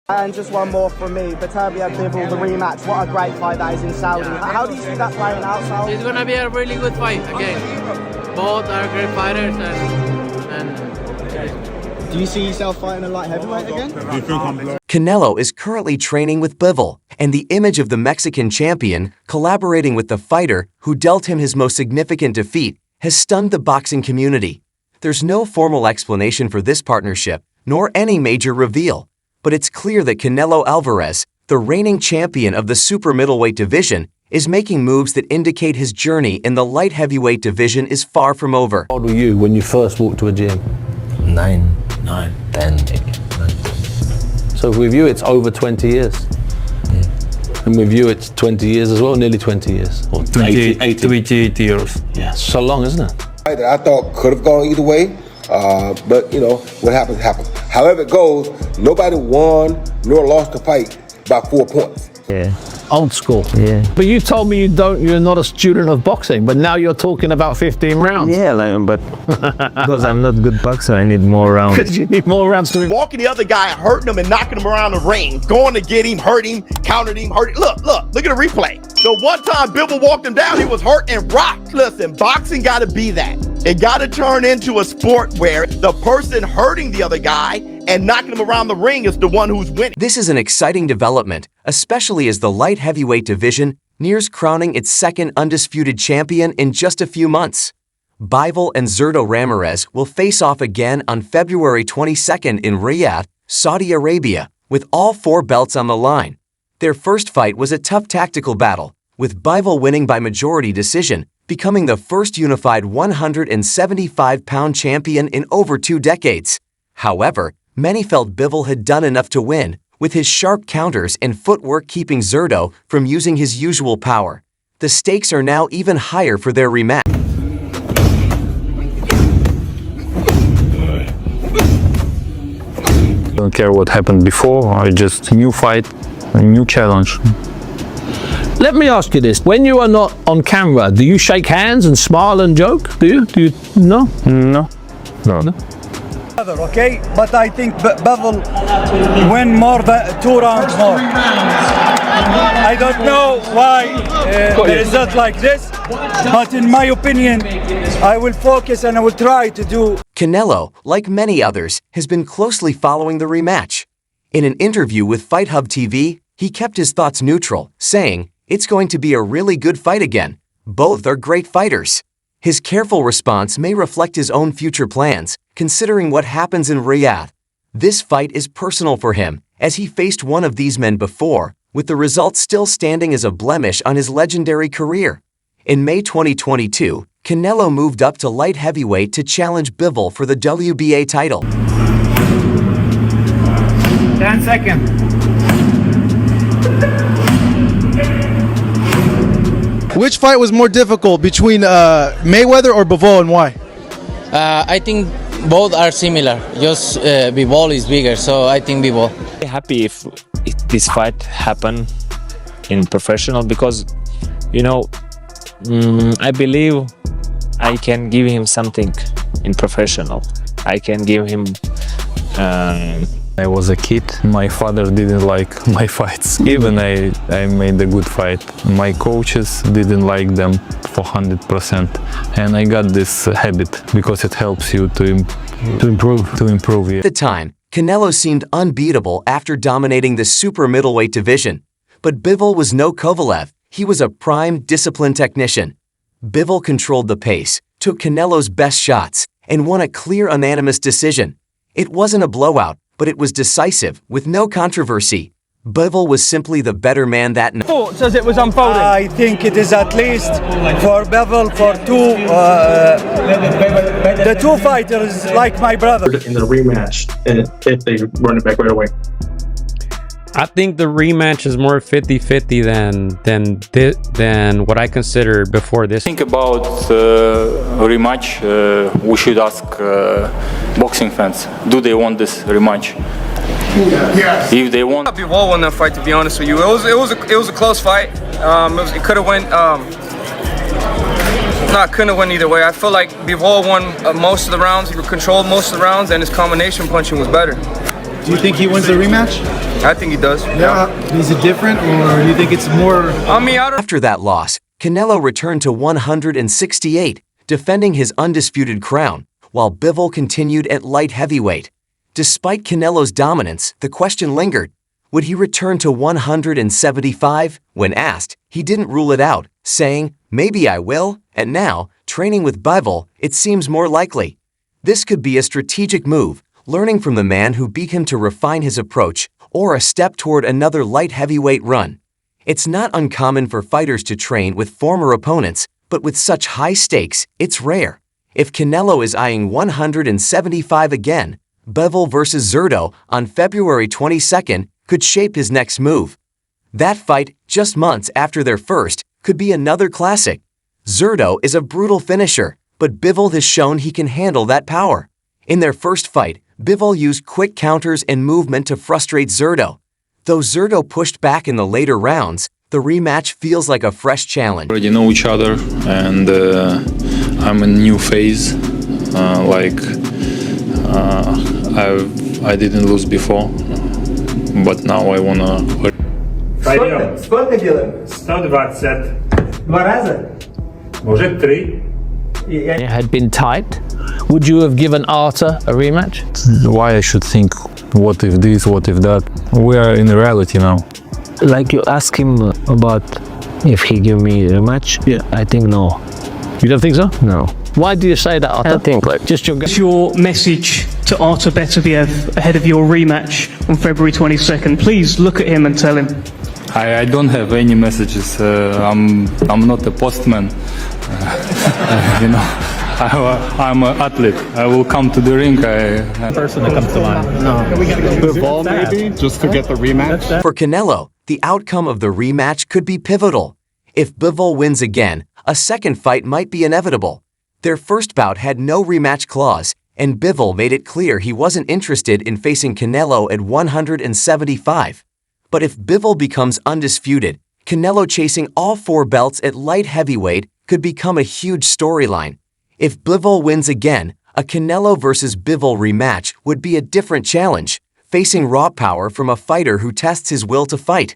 And just one more from me, Beterbiev Bivol, the rematch. What a great fight that is in Saudi. How do you see that playing out, Sal? It's gonna be a really good fight again. Both are great fighters and Do you see yourself fighting a light heavyweight again? Canelo is currently training with Bivol, and the image of the Mexican champion collaborating with the fighter who dealt him his most significant defeat has stunned the boxing community. There's no formal explanation for this partnership, nor any major reveal, but it's clear that Canelo Alvarez, the reigning champion of the super middleweight division, is making moves that indicate his journey in the light heavyweight division is far from over. How old were you when you first walked to a gym? 9, 10. So with you, it's over 20 years. Yeah. And with you, it's 20 years as well, nearly 20 years. Or 28 years. Yeah, so long, isn't it? That I thought could have gone either way, but you know, what happens, happens. However it goes, nobody won nor lost the fight by 4 points. Yeah. Old school. Yeah. But you told me you're not a student of boxing, but now you're talking about 15 rounds. Yeah, but because I'm not a good boxer, I need more rounds. Because you need more rounds to... Walking the other guy, hurting him and knocking him around the ring, going to get him, hurt him, countered him, hurt him. Look at the replay. So one time Bivol walked him down, he was hurt and rocked. Listen, boxing got to be that. It got to turn into a sport where the person hurting the other guy and knocking him around the ring is the one who's winning. This is an exciting development, especially as the light heavyweight division nears crowning its second undisputed champion in just a few months. Bivol and Artur Ramirez will face off again on February 22nd in Riyadh, Saudi Arabia, with all 4 belts on the line. Their first fight was a tough tactical battle, with Bivol winning by majority decision, becoming the first unified 175-pound champion in over 2 decades. However, many felt Bivol had done enough to win, with his sharp counters and footwork keeping Zurdo from using his usual power. The stakes are now even higher for their rematch. I don't care what happened before, I just new fight, a new challenge. Let me ask you this. When you are not on camera, do you shake hands and smile and joke? Do you? No? No. Okay, but I think Bivol win more than 2 rounds more. I don't know why the result like this, but in my opinion, I will focus and I will try to do. Canelo, like many others, has been closely following the rematch. In an interview with Fight Hub TV, he kept his thoughts neutral, saying, "It's going to be a really good fight again. Both are great fighters." His careful response may reflect his own future plans, considering what happens in Riyadh. This fight is personal for him, as he faced one of these men before, with the result still standing as a blemish on his legendary career. In May 2022, Canelo moved up to light heavyweight to challenge Bivol for the WBA title. 10 seconds. Which fight was more difficult between Mayweather or Bivol, and why? I think both are similar. Just Bivol is bigger, so I think Bivol. Happy if this fight happen in professional, because you know I believe I can give him something in professional. I can give him I was a kid, my father didn't like my fights. Even I made a good fight. My coaches didn't like them for 100%. And I got this habit because it helps you to improve. At the time, Canelo seemed unbeatable after dominating the super middleweight division. But Bivol was no Kovalev. He was a prime, disciplined technician. Bivol controlled the pace, took Canelo's best shots, and won a clear unanimous decision. It wasn't a blowout, but it was decisive, with no controversy. Bivol was simply the better man that night. Thoughts as it was unfolding? I think it is at least for Bivol, for the 2 fighters like my brother. In the rematch, if they run it back right away. I think the rematch is more 50-50 than what I considered before this. Think about rematch. We should ask boxing fans, do they want this rematch? Yes. If they want, Bivol won that fight. To be honest with you, it was a close fight. It could have went. No, it couldn't have went either way. I feel like Bivol won most of the rounds. He controlled most of the rounds, and his combination punching was better. Do you think he wins the rematch? I think he does. Yeah. Is it different, or do you think it's more? I mean, I don't. After that loss, Canelo returned to 168, defending his undisputed crown, while Bivol continued at light heavyweight. Despite Canelo's dominance, the question lingered. Would he return to 175? When asked, he didn't rule it out, saying, "Maybe I will," and now, training with Bivol, it seems more likely. This could be a strategic move, learning from the man who beat him to refine his approach, or a step toward another light heavyweight run. It's not uncommon for fighters to train with former opponents, but with such high stakes, it's rare. If Canelo is eyeing 175 again, Bivol versus Zurdo on February 22nd could shape his next move. That fight, just months after their first, could be another classic. Zurdo is a brutal finisher, but Bivol has shown he can handle that power. In their first fight, Bivol used quick counters and movement to frustrate Zurdo. Though Zurdo pushed back in the later rounds, the rematch feels like a fresh challenge. We already know each other, and I'm in a new phase. I didn't lose before, but now I wanna. Сколько делаем? 120. 2 раза? Может 3. It had been tight. Would you have given Artur a rematch? Why I should think, what if this, what if that? We are in reality now. Like you ask him about if he give me a rematch. Yeah. I think no. You don't think so? No. Why do you say that, Artur? I think like just your. What's your message to Artur Beterbiev ahead of your rematch on February 22nd? Please look at him and tell him. I don't have any messages. I'm not a postman. I'm an athlete. I will come to the ring. Person that comes to mind. Bivol maybe, just to get the rematch. For Canelo, the outcome of the rematch could be pivotal. If Bivol wins again, a second fight might be inevitable. Their first bout had no rematch clause, and Bivol made it clear he wasn't interested in facing Canelo at 175. But if Bivol becomes undisputed, Canelo chasing all 4 belts at light heavyweight could become a huge storyline. If Bivol wins again, a Canelo versus Bivol rematch would be a different challenge, facing raw power from a fighter who tests his will to fight.